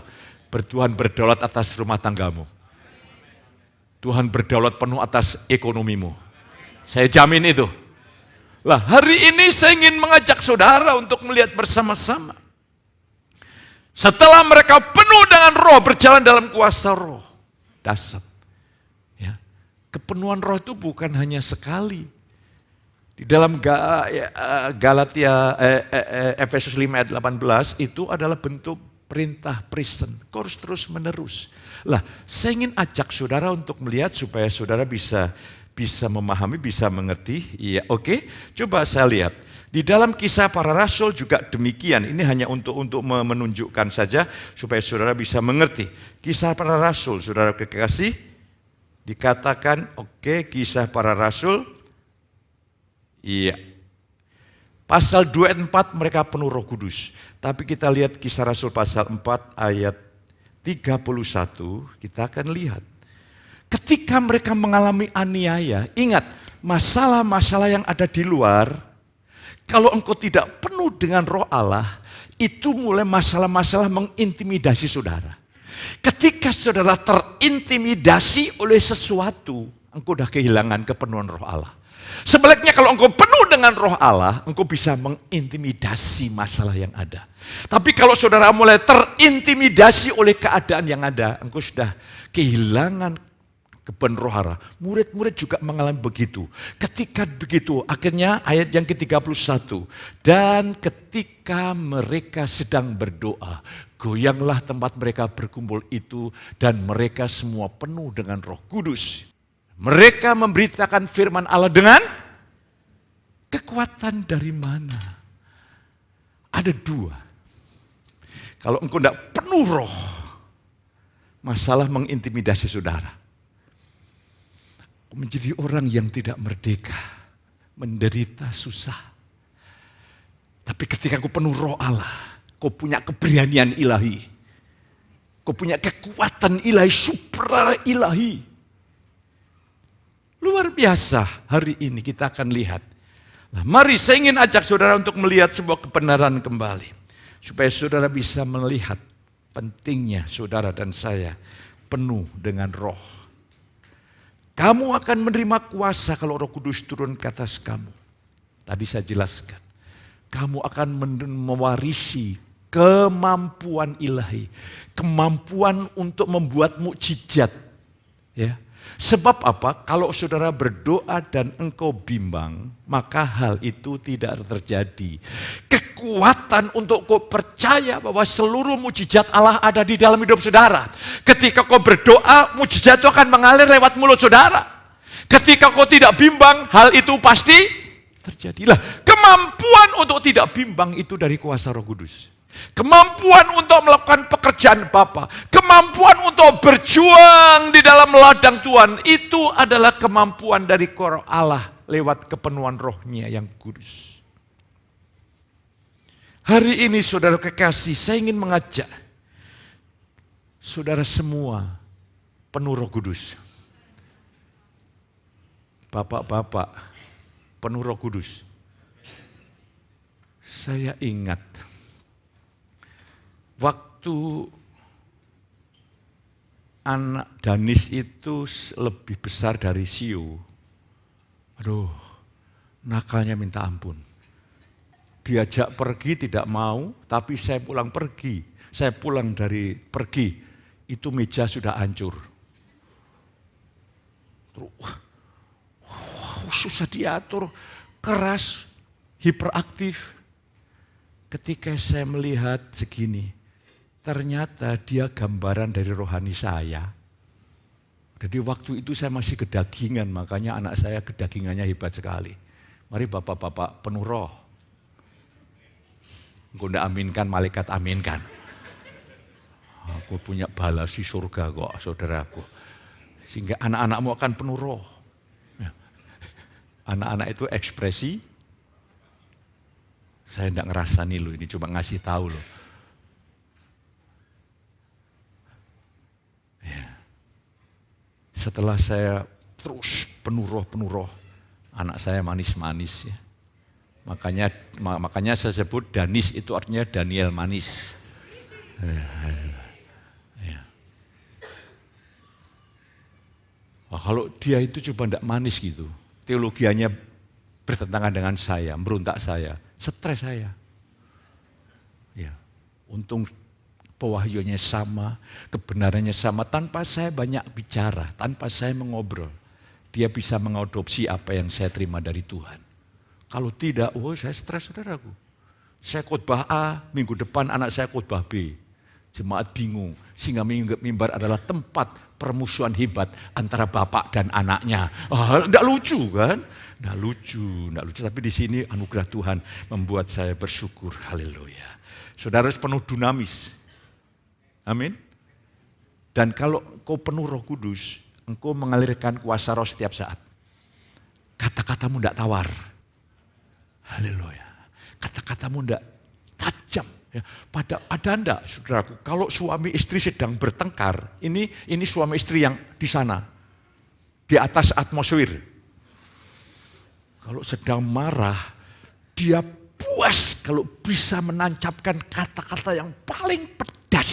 Tuhan berdaulat atas rumah tanggamu. Tuhan berdaulat penuh atas ekonomimu. Saya jamin itu. Lah hari ini saya ingin mengajak saudara untuk melihat bersama-sama. Setelah mereka penuh dengan roh, berjalan dalam kuasa roh. Dahsyat. Ya. Kepenuhan roh itu bukan hanya sekali. Di dalam Galatia, Efesus 5 ayat 18 itu adalah bentuk perintah Kristen. Harus terus menerus. Lah, saya ingin ajak saudara untuk melihat supaya saudara bisa memahami, bisa mengerti. Iya, oke. Coba saya lihat. Di dalam Kisah Para Rasul juga demikian. Ini hanya untuk menunjukkan saja supaya saudara bisa mengerti. Kisah Para Rasul, saudara kekasih, dikatakan Kisah Para Rasul. Iya. Pasal 2 ayat 4 mereka penuh Roh Kudus. Tapi kita lihat Kisah Rasul pasal 4 ayat 31, kita akan lihat. Ketika mereka mengalami aniaya, ingat masalah-masalah yang ada di luar, kalau engkau tidak penuh dengan roh Allah, itu mulai masalah-masalah mengintimidasi saudara. Ketika saudara terintimidasi oleh sesuatu, engkau sudah kehilangan kepenuhan roh Allah. Sebaliknya kalau engkau penuh dengan roh Allah, engkau bisa mengintimidasi masalah yang ada. Tapi kalau saudara mulai terintimidasi oleh keadaan yang ada, engkau sudah kehilangan kebun roh hara. Murid-murid juga mengalami begitu. Ketika begitu, akhirnya ayat yang ke-31. Dan ketika mereka sedang berdoa, goyanglah tempat mereka berkumpul itu dan mereka semua penuh dengan Roh Kudus. Mereka memberitakan firman Allah dengan kekuatan dari mana? Ada dua. Kalau engkau tidak penuh roh, masalah mengintimidasi saudara. Menjadi orang yang tidak merdeka, menderita susah. Tapi ketika kau penuh roh Allah, kau punya keberanian ilahi. Kau punya kekuatan ilahi, supra ilahi. Luar biasa hari ini kita akan lihat. Nah, mari saya ingin ajak saudara untuk melihat sebuah kebenaran kembali. Supaya saudara bisa melihat pentingnya saudara dan saya penuh dengan roh. Kamu akan menerima kuasa kalau Roh Kudus turun ke atas kamu. Tadi saya jelaskan. Kamu akan mewarisi kemampuan ilahi. Kemampuan untuk membuat mukjizat. Ya. Sebab apa? Kalau saudara berdoa dan engkau bimbang, maka hal itu tidak terjadi. Kekuatan untuk kau percaya bahwa seluruh mukjizat Allah ada di dalam hidup saudara. Ketika kau berdoa, mukjizat itu akan mengalir lewat mulut saudara. Ketika kau tidak bimbang, hal itu pasti terjadilah. Kemampuan untuk tidak bimbang itu dari kuasa Roh Kudus. Kemampuan untuk melakukan pekerjaan Bapa, kemampuan untuk berjuang di dalam ladang Tuhan, itu adalah kemampuan dari Roh Allah lewat kepenuhan rohnya yang kudus. Hari ini saudara kekasih, saya ingin mengajak saudara semua penuh Roh Kudus. Bapak-bapak penuh Roh Kudus. Saya ingat waktu anak Danis itu lebih besar dari Sio. Aduh, nakalnya minta ampun. Diajak pergi tidak mau, tapi saya pulang pergi. Saya pulang dari pergi, itu meja sudah hancur. Susah diatur, keras, hiperaktif. Ketika saya melihat segini, ternyata dia gambaran dari rohani saya. Jadi waktu itu saya masih kedagingan, makanya anak saya kedagingannya hebat sekali. Mari bapak-bapak penuh roh. Engkau tidak aminkan, malaikat aminkan. Aku punya balasi surga kok, saudaraku. Sehingga anak-anakmu akan penuh roh. Anak-anak itu ekspresi. Saya tidak ngerasani loh, ini cuma ngasih tahu loh. Ya. Setelah saya terus penuh roh, anak saya manis-manis ya. Makanya saya sebut Danis itu artinya Daniel manis. Ya. Nah, kalau dia itu coba tidak manis gitu, teologianya bertentangan dengan saya, memberontak saya, stres saya. Ya, untung pewahyunya sama, kebenarannya sama, tanpa saya banyak bicara, tanpa saya mengobrol. Dia bisa mengadopsi apa yang saya terima dari Tuhan. Kalau tidak, saya stres saudaraku. Saya khotbah A, minggu depan anak saya khotbah B. Jemaat bingung, sehingga mimbar adalah tempat permusuhan hebat antara bapak dan anaknya. Tidak lucu kan? Tidak lucu. Tapi di sini anugerah Tuhan membuat saya bersyukur. Haleluya. Saudara harus penuh dinamis. Amin. Dan kalau kau penuh Roh Kudus, engkau mengalirkan kuasa roh setiap saat. Kata-katamu tidak tawar. Haleluya. Kata-katamu tidak tajam. Ya, ada enggak, saudaraku, kalau suami istri sedang bertengkar, ini suami istri yang di sana, di atas atmosfer. Kalau sedang marah, dia puas kalau bisa menancapkan kata-kata yang paling pedas.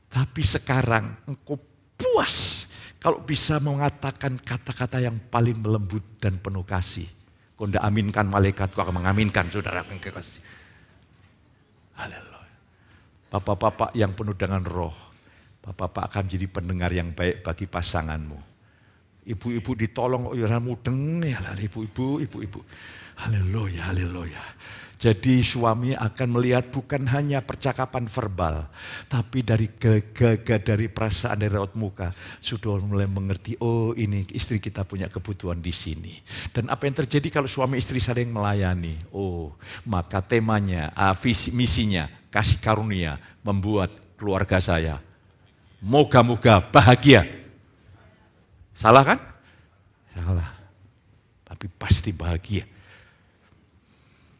Tapi sekarang engkau puas kalau bisa mengatakan kata-kata yang paling melembut dan penuh kasih. Kau tidak aminkan, malaikatku akan mengaminkan, saudara yang kekasih. Haleluya. Bapak-bapak yang penuh dengan roh, Bapak akan menjadi pendengar yang baik bagi pasanganmu. Ibu-ibu ditolong, mudeng ya lah ibu-ibu. Haleluya, haleluya. Jadi suami akan melihat bukan hanya percakapan verbal, tapi dari perasaan dari raut muka sudah mulai mengerti, oh ini istri kita punya kebutuhan di sini. Dan apa yang terjadi kalau suami istri saling melayani? Oh, maka temanya, misinya, kasih karunia membuat keluarga saya moga-moga bahagia. Salah kan? Salah. Tapi pasti bahagia.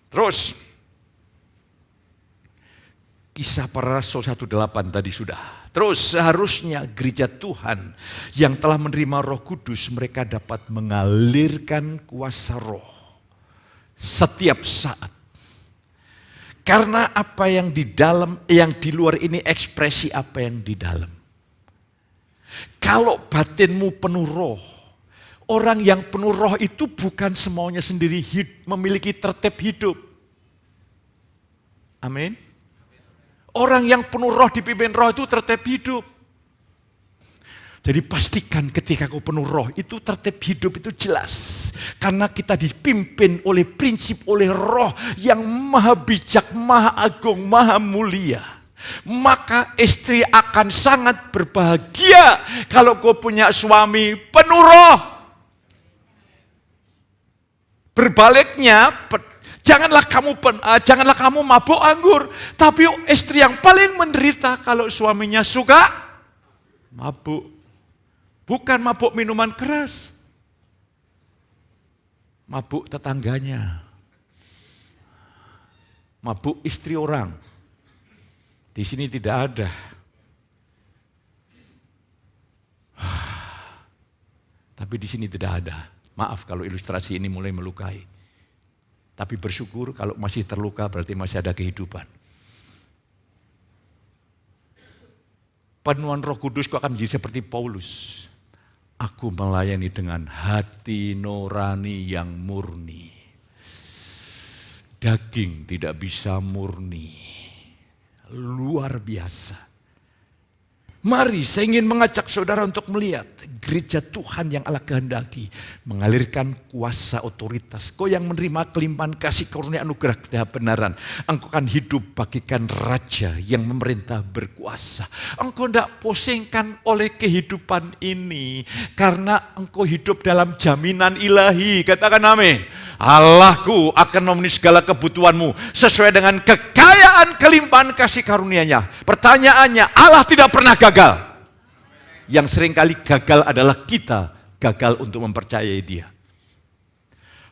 Terus, Kisah Para Rasul 1:8 tadi sudah. Terus seharusnya gereja Tuhan yang telah menerima Roh Kudus, mereka dapat mengalirkan kuasa Roh setiap saat. Karena apa yang di dalam, yang di luar ini ekspresi apa yang di dalam. Kalau batinmu penuh Roh, orang yang penuh Roh itu bukan semaunya sendiri memiliki tertib hidup. Amin. Orang yang penuh Roh dipimpin Roh itu tertib hidup. Jadi pastikan ketika kau penuh Roh itu tertib hidup itu jelas. Karena kita dipimpin oleh prinsip, oleh Roh yang maha bijak, maha agung, maha mulia. Maka istri akan sangat berbahagia kalau kau punya suami penuh Roh. Berbaliknya, janganlah kamu mabuk anggur, tapi istri yang paling menderita kalau suaminya suka mabuk. Bukan mabuk minuman keras, mabuk tetangganya, mabuk istri orang. Di sini tidak ada. Tapi di sini tidak ada. Maaf kalau ilustrasi ini mulai melukai. Tapi bersyukur kalau masih terluka berarti masih ada kehidupan. Penuhan Roh Kudus akan menjadi seperti Paulus. Aku melayani dengan hati nurani yang murni. Daging tidak bisa murni. Luar biasa. Mari saya ingin mengajak saudara untuk melihat gereja Tuhan yang Allah kehendaki mengalirkan kuasa otoritas. Kau yang menerima kelimpahan kasih karunia anugerah kebenaran, engkau akan hidup bagikan raja yang memerintah berkuasa. Engkau tidak pusingkan oleh kehidupan ini karena engkau hidup dalam jaminan ilahi. Katakan amin. Allahku akan memenuhi segala kebutuhanmu sesuai dengan kekayaan kelimpahan kasih karunia-Nya. Pertanyaannya, Allah tidak pernah gagal. Yang seringkali gagal adalah kita gagal untuk mempercayai Dia.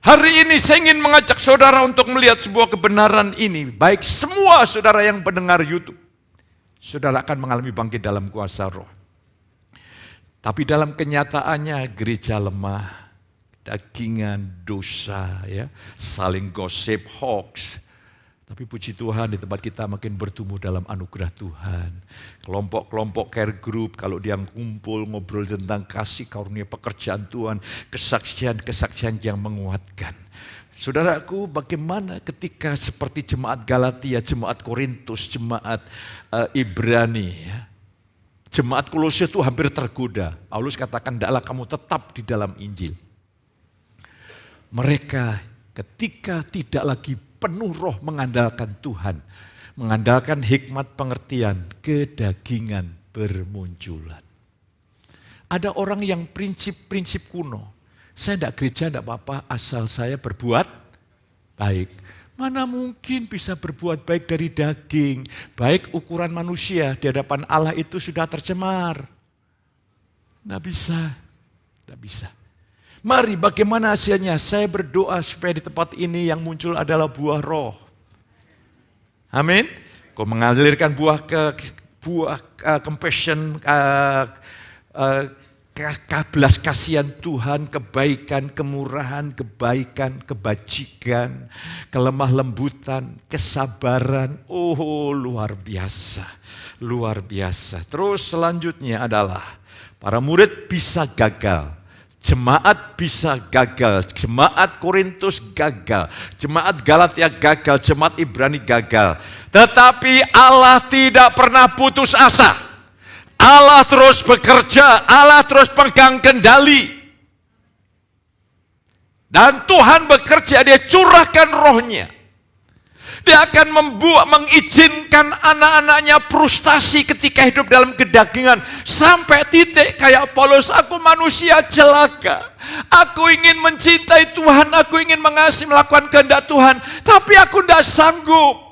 Hari ini saya ingin mengajak saudara untuk melihat sebuah kebenaran ini. Baik semua saudara yang mendengar YouTube, saudara akan mengalami bangkit dalam kuasa Roh. Tapi dalam kenyataannya gereja lemah. Dagingan, dosa, ya, saling gosip, hoax. Tapi puji Tuhan di tempat kita makin bertumbuh dalam anugerah Tuhan. Kelompok-kelompok care group, kalau dia kumpul ngobrol tentang kasih karunia pekerjaan Tuhan, kesaksian-kesaksian yang menguatkan. Saudaraku, bagaimana ketika seperti jemaat Galatia, jemaat Korintus, jemaat Ibrani, ya. Jemaat Kolose itu hampir tergoda. Paulus katakan, "Hendaklah kamu tetap di dalam Injil." Mereka ketika tidak lagi penuh Roh mengandalkan Tuhan, mengandalkan hikmat pengertian, kedagingan bermunculan. Ada orang yang prinsip-prinsip kuno. Saya tidak gereja, tidak apa-apa, asal saya berbuat baik. Mana mungkin bisa berbuat baik dari daging, baik ukuran manusia di hadapan Allah itu sudah tercemar. Tidak bisa, tidak bisa. Mari bagaimana hasilnya? Saya berdoa supaya di tempat ini yang muncul adalah buah Roh. Amin. Kau mengalirkan buah compassion, belas kasihan Tuhan, kebaikan, kemurahan, kebaikan, kebajikan, kelemah lembutan, kesabaran. Oh, luar biasa. Luar biasa. Terus selanjutnya adalah para murid bisa gagal. Jemaat bisa gagal, jemaat Korintus gagal, jemaat Galatia gagal, jemaat Ibrani gagal. Tetapi Allah tidak pernah putus asa. Allah terus bekerja, Allah terus pegang kendali. Dan Tuhan bekerja, dia curahkan rohnya. Dia akan mengizinkan anak-anaknya frustasi ketika hidup dalam kedagingan. Sampai titik kayak Paulus, aku manusia celaka. Aku ingin mencintai Tuhan, aku ingin mengasihi, melakukan kehendak Tuhan. Tapi aku tidak sanggup.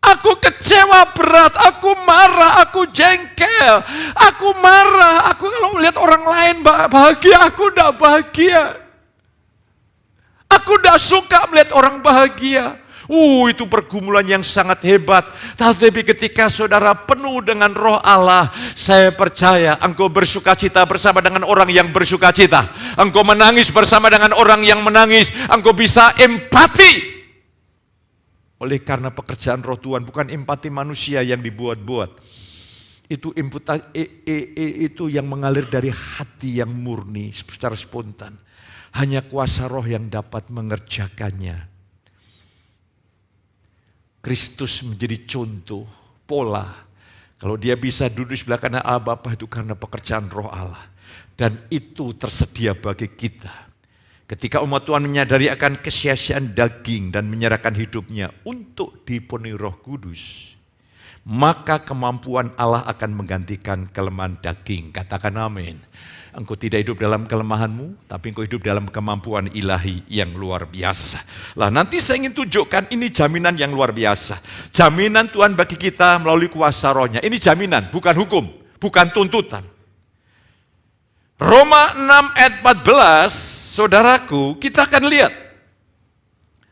Aku kecewa berat, aku marah, aku jengkel. Aku marah, aku kalau melihat orang lain bahagia, aku tidak bahagia. Aku tidak suka melihat orang bahagia. Itu pergumulan yang sangat hebat. Tapi ketika saudara penuh dengan roh Allah, saya percaya engkau bersukacita bersama dengan orang yang bersukacita. Engkau menangis bersama dengan orang yang menangis. Engkau bisa empati. Oleh karena pekerjaan roh Tuhan, bukan empati manusia yang dibuat-buat. Itu yang mengalir dari hati yang murni secara spontan. Hanya kuasa roh yang dapat mengerjakannya. Kristus menjadi contoh, pola. Kalau dia bisa duduk di sebelah kanan Allah Bapa, itu karena pekerjaan roh Allah. Dan itu tersedia bagi kita. Ketika umat Tuhan menyadari akan kesia-siaan daging dan menyerahkan hidupnya untuk dipenuhi Roh Kudus, maka kemampuan Allah akan menggantikan kelemahan daging. Katakan amin. Engkau tidak hidup dalam kelemahanmu, tapi engkau hidup dalam kemampuan ilahi yang luar biasa. Lah nanti saya ingin tunjukkan ini jaminan yang luar biasa. Jaminan Tuhan bagi kita melalui kuasa rohnya. Ini jaminan, bukan hukum, bukan tuntutan. Roma 6 ayat 14, saudaraku, kita akan lihat.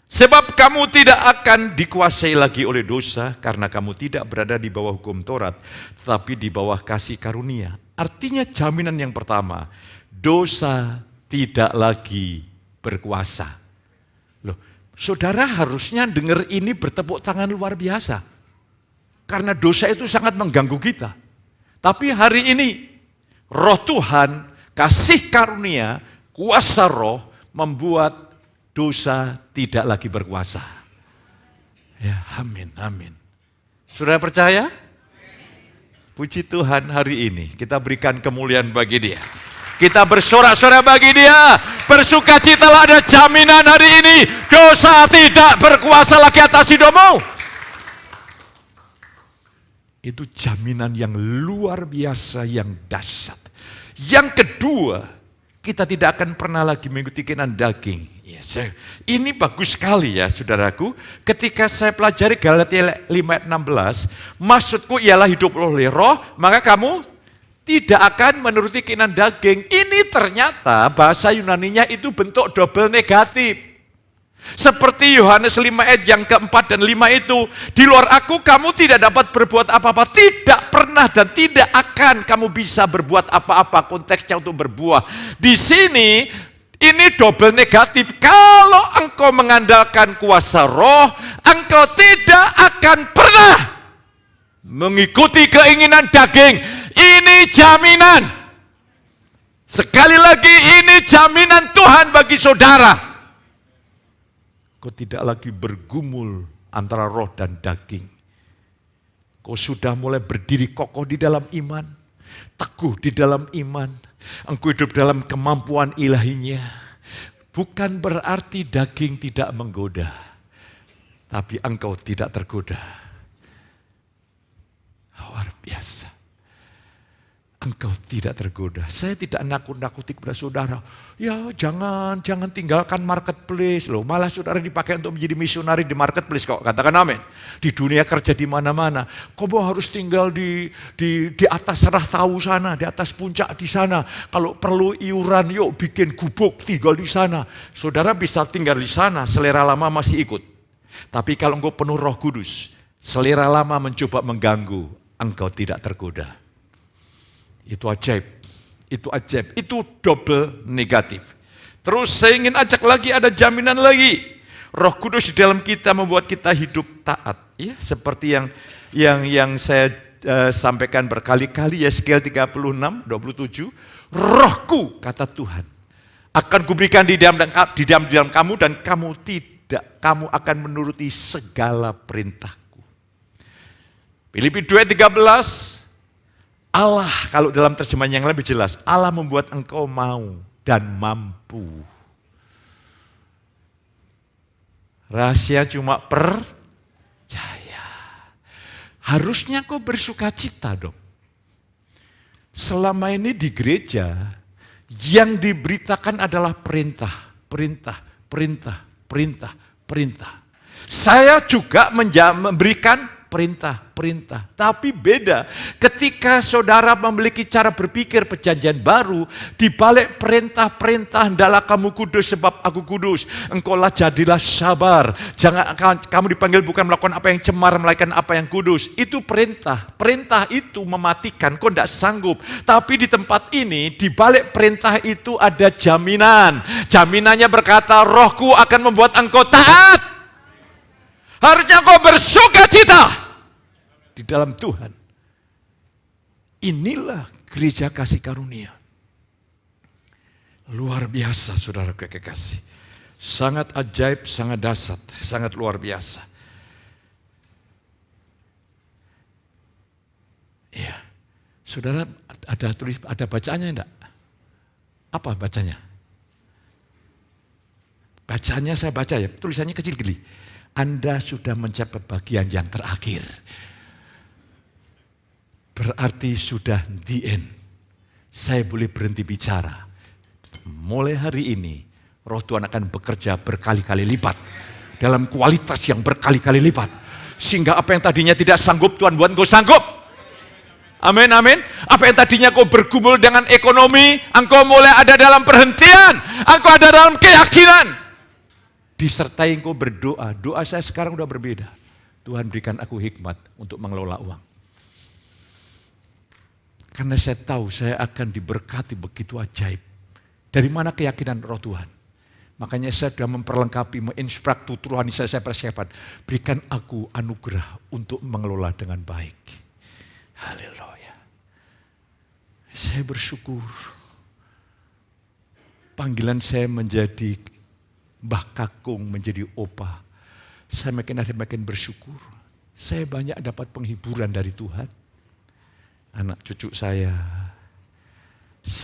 Sebab kamu tidak akan dikuasai lagi oleh dosa, karena kamu tidak berada di bawah hukum Taurat, tetapi di bawah kasih karunia. Artinya jaminan yang pertama, dosa tidak lagi berkuasa. Loh, saudara harusnya dengar ini bertepuk tangan luar biasa. Karena dosa itu sangat mengganggu kita. Tapi hari ini, roh Tuhan, kasih karunia, kuasa roh, membuat dosa tidak lagi berkuasa. Ya, amin, amin. Saudara percaya? Puji Tuhan, hari ini kita berikan kemuliaan bagi Dia. Kita bersorak-sorai bagi Dia. Bersukacitalah, ada jaminan hari ini. Dosa tidak berkuasa lagi atas hidupmu. Itu jaminan yang luar biasa, yang dahsyat. Yang kedua, kita tidak akan pernah lagi mengikuti keinginan daging. Ini bagus sekali ya saudaraku. Ketika saya pelajari Galatia 5 ayat 16, maksudku ialah hidup oleh roh, maka kamu tidak akan menuruti keinginan daging. Ini ternyata bahasa Yunaninya itu bentuk double negatif. Seperti Yohanes 5 ayat yang keempat dan 5 itu, di luar aku kamu tidak dapat berbuat apa-apa. Tidak pernah dan tidak akan kamu bisa berbuat apa-apa. Konteksnya untuk berbuah. Di sini ini double negatif. Kalau engkau mengandalkan kuasa roh, engkau tidak akan pernah mengikuti keinginan daging. Ini jaminan. Sekali lagi, ini jaminan Tuhan bagi saudara. Kau tidak lagi bergumul antara roh dan daging. Kau sudah mulai berdiri kokoh di dalam iman, teguh di dalam iman. Engkau hidup dalam kemampuan ilahinya. Bukan berarti daging tidak menggoda, tapi engkau tidak tergoda. Luar biasa. Engkau tidak tergoda. Saya tidak nakut-nakuti kepada saudara. Ya jangan tinggalkan marketplace loh. Malah saudara dipakai untuk menjadi misionari di marketplace kok. Katakan amin. Di dunia kerja di mana-mana. Kau harus tinggal di atas serah tahu sana, di atas puncak di sana. Kalau perlu iuran, yuk bikin gubuk tinggal di sana. Saudara bisa tinggal di sana, selera lama masih ikut. Tapi kalau engkau penuh Roh Kudus, selera lama mencoba mengganggu, engkau tidak tergoda. Itu ajaib, itu double negatif. Terus saya ingin ajak lagi, ada jaminan lagi. Roh Kudus di dalam kita membuat kita hidup taat. Ya, seperti yang saya sampaikan berkali-kali, Yeskiel 36:27. Rohku, kata Tuhan, akan kuberikan di dalam kamu dan kamu akan menuruti segala perintahku. Filipi 2:13. Allah, kalau dalam terjemahan yang lebih jelas, Allah membuat engkau mau dan mampu. Rahasia cuma percaya. Harusnya kau bersuka cita dong. Selama ini di gereja, yang diberitakan adalah perintah, perintah, perintah, perintah, perintah. Saya juga memberikan perintah, perintah. Tapi beda ketika saudara memiliki cara berpikir perjanjian baru, di balik perintah-perintah, hendaklah kamu kudus sebab aku kudus. Engkaulah jadilah sabar. Jangan kamu dipanggil bukan melakukan apa yang cemar, melainkan apa yang kudus. Itu perintah. Perintah itu mematikan, kau tidak sanggup. Tapi di tempat ini, di balik perintah itu ada jaminan. Jaminannya berkata, rohku akan membuat engkau taat. Harusnya kau bersuka cita di dalam Tuhan. Inilah gereja kasih karunia. Luar biasa saudara kekasih. Sangat ajaib, sangat dahsyat, sangat luar biasa. Ya, saudara ada bacaannya enggak? Apa bacanya? Bacaannya saya baca ya, tulisannya kecil geli. Anda sudah mencapai bagian yang terakhir. Berarti sudah the end. Saya boleh berhenti bicara. Mulai hari ini, Roh Tuhan akan bekerja berkali-kali lipat. Dalam kualitas yang berkali-kali lipat. Sehingga apa yang tadinya tidak sanggup, Tuhan buat engkau sanggup. Amin, amin. Apa yang tadinya kau bergumul dengan ekonomi, engkau mulai ada dalam perhentian. Engkau ada dalam keyakinan. Disertai engkau berdoa. Doa saya sekarang udah berbeda. Tuhan berikan aku hikmat untuk mengelola uang. Karena saya tahu saya akan diberkati begitu ajaib. Dari mana keyakinan Roh Tuhan? Makanya saya sudah memperlengkapi, menginstruktur rohani saya persiapan. Berikan aku anugerah untuk mengelola dengan baik. Haleluya. Saya bersyukur. Panggilan saya menjadi Mbah Kakung, menjadi opa. Saya makin bersyukur. Saya banyak dapat penghiburan dari Tuhan. Anak cucu saya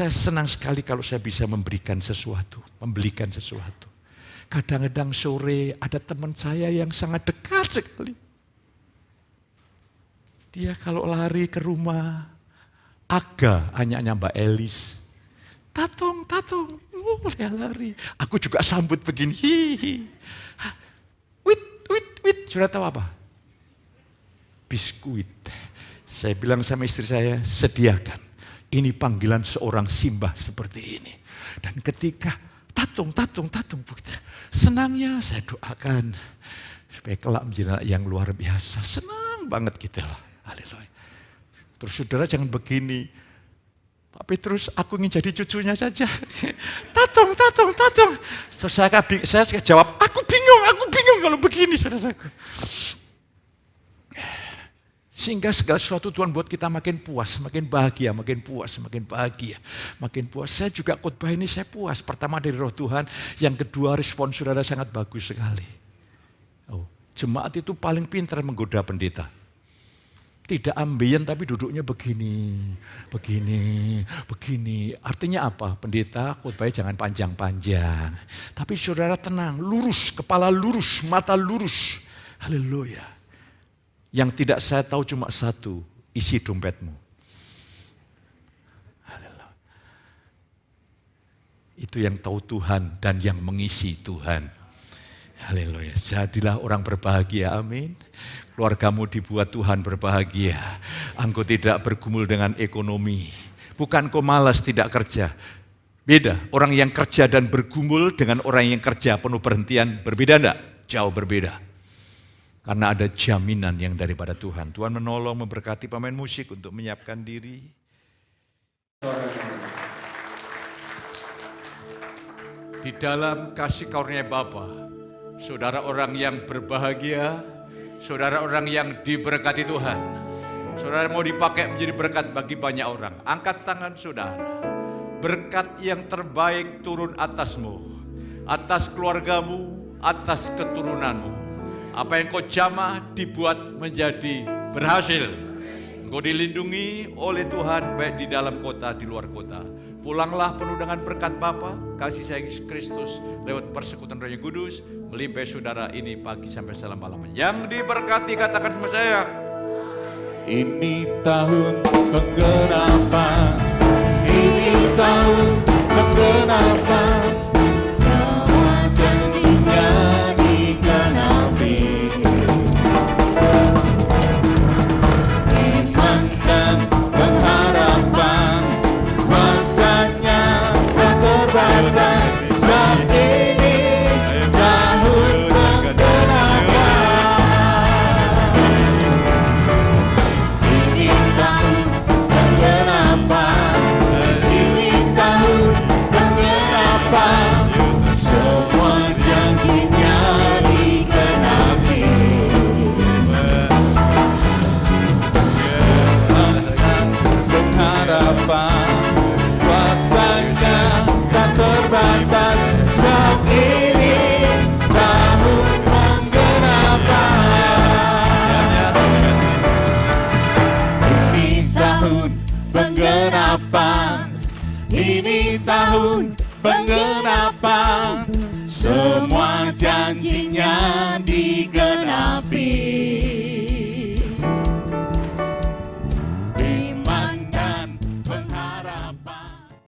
senang sekali kalau saya bisa memberikan sesuatu, membelikan sesuatu. Kadang-kadang sore ada teman saya yang sangat dekat sekali. Dia kalau lari ke rumah, anaknya Mbak Elis. Tatong, dia lari. Aku juga sambut begini. Hihi. Wit. Sudah tahu apa? Biskuit. Saya bilang sama istri saya, sediakan. Ini panggilan seorang simbah seperti ini. Dan ketika tatong. Senangnya saya doakan. Supaya kelak menjadi anak yang luar biasa. Senang banget kita lah. Haleluya. Terus saudara jangan begini. Pak Petrus, aku ingin jadi cucunya saja. Tatong. Terus saya jawab, aku bingung kalau begini, saudaraku. Sehingga segala sesuatu Tuhan buat kita makin puas, makin bahagia. Saya juga khotbah ini saya puas. Pertama dari Roh Tuhan, yang kedua respon saudara sangat bagus sekali. Jemaat itu paling pintar menggoda pendeta. Tidak ambien tapi duduknya begini. Artinya apa? Pendeta khotbahnya jangan panjang-panjang. Tapi saudara tenang, lurus, kepala lurus, mata lurus. Haleluya. Yang tidak saya tahu cuma satu, isi dompetmu. Haleluya. Itu yang tahu Tuhan dan yang mengisi Tuhan. Haleluya. Jadilah orang berbahagia, amin. Keluargamu dibuat Tuhan berbahagia. Engkau tidak bergumul dengan ekonomi. Bukan kau malas tidak kerja. Beda, orang yang kerja dan bergumul dengan orang yang kerja penuh perhentian. Berbeda enggak? Jauh berbeda. Karena ada jaminan yang daripada Tuhan. Tuhan menolong, memberkati pemain musik untuk menyiapkan diri. Di dalam kasih karunia Bapa, saudara orang yang berbahagia, saudara orang yang diberkati Tuhan. Saudara mau dipakai menjadi berkat bagi banyak orang. Angkat tangan saudara. Berkat yang terbaik turun atasmu, atas keluargamu, atas keturunanmu. Apa yang kau jamah dibuat menjadi berhasil. Engkau dilindungi oleh Tuhan baik di dalam kota, di luar kota. Pulanglah penuh dengan berkat Bapa, kasih sayang Yesus Kristus lewat persekutuan Roh yang Kudus melimpahi saudara ini pagi sampai selama-lamanya. Yang diberkati katakan sama saya. Ini tahun penggerapan, ini tahun penggerapan, semua janjinya digenapi. Iman dan pengharapan, masanya tak terbatas. Sebab ini tahun penggerapan, ini tahun penggerapan, ini tahun penggerapan, semua janjinya digenapi. Pengharapan, kuasanya tak terbatas. Sebab ini tahun penggerapan, ini tahun penggerapan, ini tahun penggerapan, semua janjinya digenapi.